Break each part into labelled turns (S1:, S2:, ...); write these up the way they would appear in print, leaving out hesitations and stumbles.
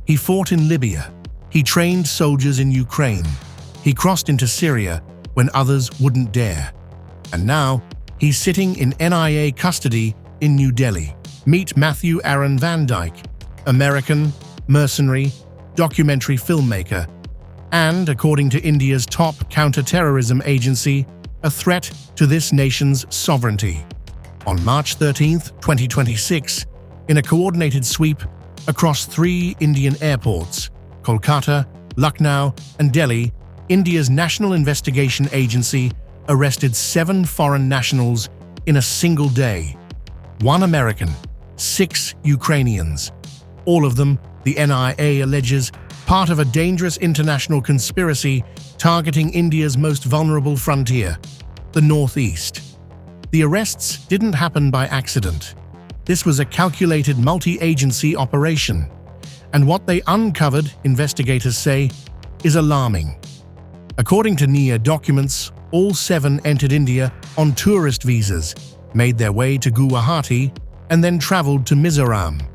S1: He fought in Libya. He trained soldiers in Ukraine. He crossed into Syria when others wouldn't dare. And now, he's sitting in NIA custody in New Delhi. Meet Matthew Aaron VanDyke, American, mercenary, documentary filmmaker, and, according to India's top counter-terrorism agency, a threat to this nation's sovereignty. On March 13, 2026, in a coordinated sweep across 3 Indian airports, Kolkata, Lucknow, and Delhi, India's National Investigation Agency arrested 7 foreign nationals in a single day. 1 American, 6 Ukrainians. All of them, the NIA alleges, part of a dangerous international conspiracy targeting India's most vulnerable frontier, the Northeast. The arrests didn't happen by accident. This was a calculated multi-agency operation, and what they uncovered, investigators say, is alarming. According to NIA documents, all 7 entered India on tourist visas, made their way to Guwahati, and then traveled to Mizoram,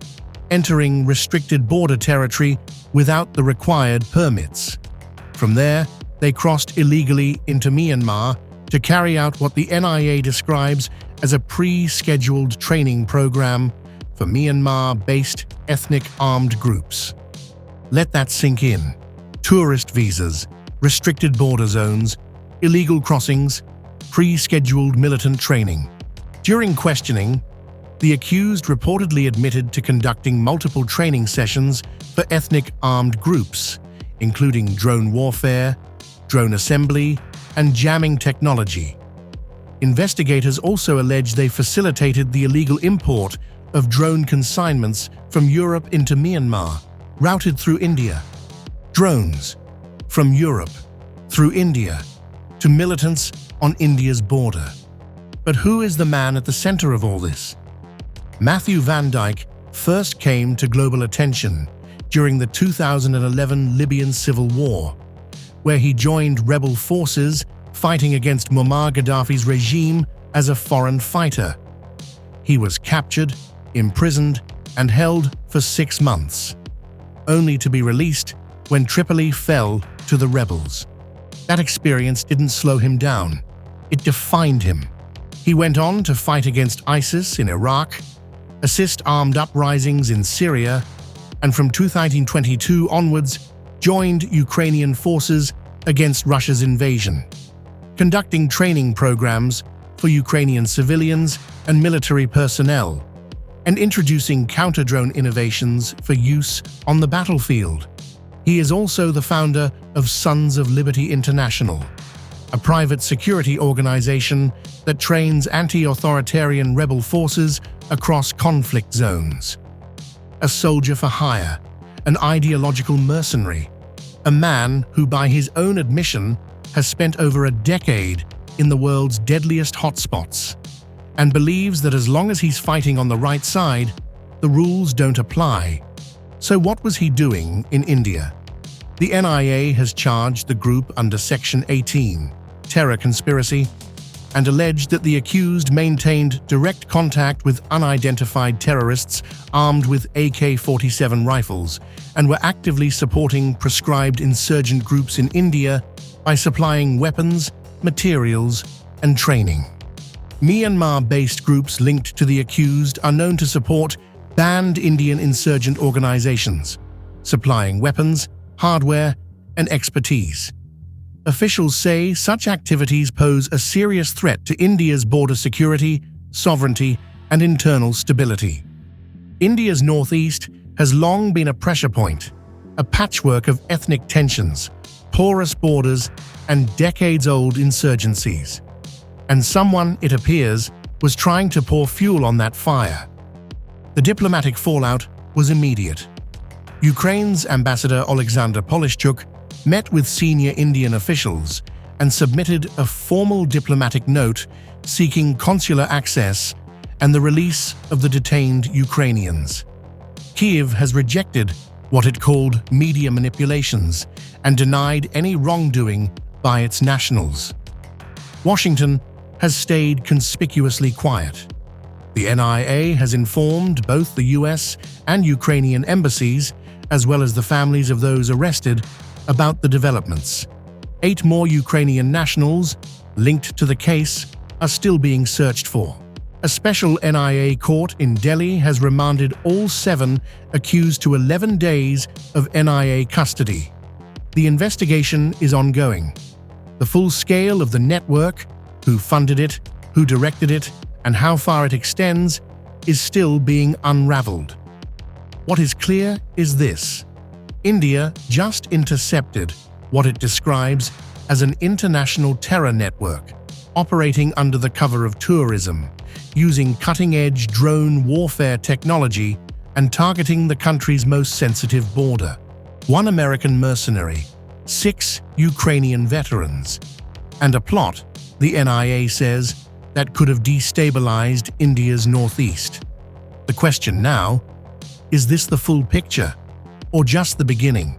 S1: entering restricted border territory without the required permits. From there, they crossed illegally into Myanmar to carry out what the NIA describes as a pre-scheduled training program for Myanmar-based ethnic armed groups. Let that sink in. Tourist visas, restricted border zones, illegal crossings, pre-scheduled militant training. During questioning, the accused reportedly admitted to conducting multiple training sessions for ethnic armed groups, including drone warfare, drone assembly, and jamming technology. Investigators also allege they facilitated the illegal import of drone consignments from Europe into Myanmar, routed through India. Drones from Europe through India to militants on India's border. But who is the man at the center of all this? Matthew VanDyke first came to global attention during the 2011 Libyan civil war, where he joined rebel forces fighting against Muammar Gaddafi's regime as a foreign fighter. He was captured, imprisoned, and held for 6 months, only to be released when Tripoli fell to the rebels. That experience didn't slow him down. It defined him. He went on to fight against ISIS in Iraq, assist armed uprisings in Syria, and from 2022 onwards, joined Ukrainian forces against Russia's invasion, conducting training programs for Ukrainian civilians and military personnel, and introducing counter-drone innovations for use on the battlefield. He is also the founder of Sons of Liberty International, a private security organization that trains anti-authoritarian rebel forces across conflict zones. A soldier for hire, an ideological mercenary, a man who, by his own admission, has spent over a decade in the world's deadliest hotspots, and believes that as long as he's fighting on the right side, the rules don't apply. So what was he doing in India? The NIA has charged the group under Section 18, terror conspiracy, and alleged that the accused maintained direct contact with unidentified terrorists armed with AK-47 rifles and were actively supporting prescribed insurgent groups in India by supplying weapons, materials, and training. Myanmar-based groups linked to the accused are known to support banned Indian insurgent organizations, supplying weapons, hardware, and expertise. Officials say such activities pose a serious threat to India's border security, sovereignty, and internal stability. India's northeast has long been a pressure point, a patchwork of ethnic tensions, porous borders, and decades-old insurgencies. And someone, it appears, was trying to pour fuel on that fire. The diplomatic fallout was immediate. Ukraine's Ambassador Alexander Polishchuk met with senior Indian officials and submitted a formal diplomatic note seeking consular access and the release of the detained Ukrainians. Kyiv has rejected what it called media manipulations and denied any wrongdoing by its nationals. Washington has stayed conspicuously quiet. The NIA has informed both the US and Ukrainian embassies, as well as the families of those arrested, about the developments. 8 more Ukrainian nationals linked to the case are still being searched for. A special NIA court in Delhi has remanded all 7 accused to 11 days of NIA custody. The investigation is ongoing. The full scale of the network, who funded it, who directed it, and how far it extends, is still being unraveled. What is clear is this: India just intercepted what it describes as an international terror network, operating under the cover of tourism, using cutting-edge drone warfare technology and targeting the country's most sensitive border. 1 American mercenary, 6 Ukrainian veterans, and a plot, the NIA says, that could have destabilized India's northeast. The question now: is this the full picture, or just the beginning?